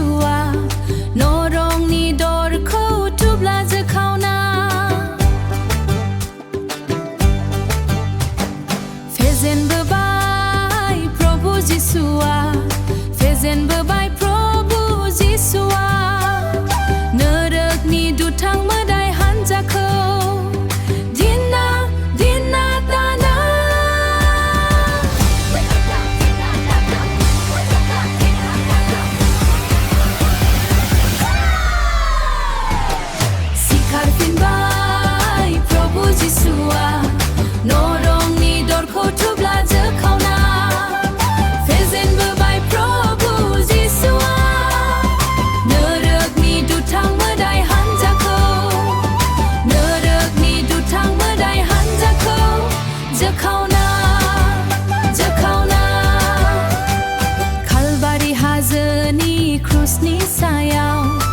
जिसुआ नरंनि दरखौ थुब्ला जोखावना फेजेनबोबाय प्रभु जिसुआ फेजेनबोबाय प्रभु जिसुआ नोरोखनि दुथां मोदाय हान्जाखौ Sikangfinbai प्रभु जिसुआ नरंनि दरखौ थुब्ला जोखावना फेजेनबोबाय प्रभु जिसुआ नोरोखनि दुथां मोदाय हान्जाखौ जोखावना कालभारि हाजोनि क्रुसनि सायाव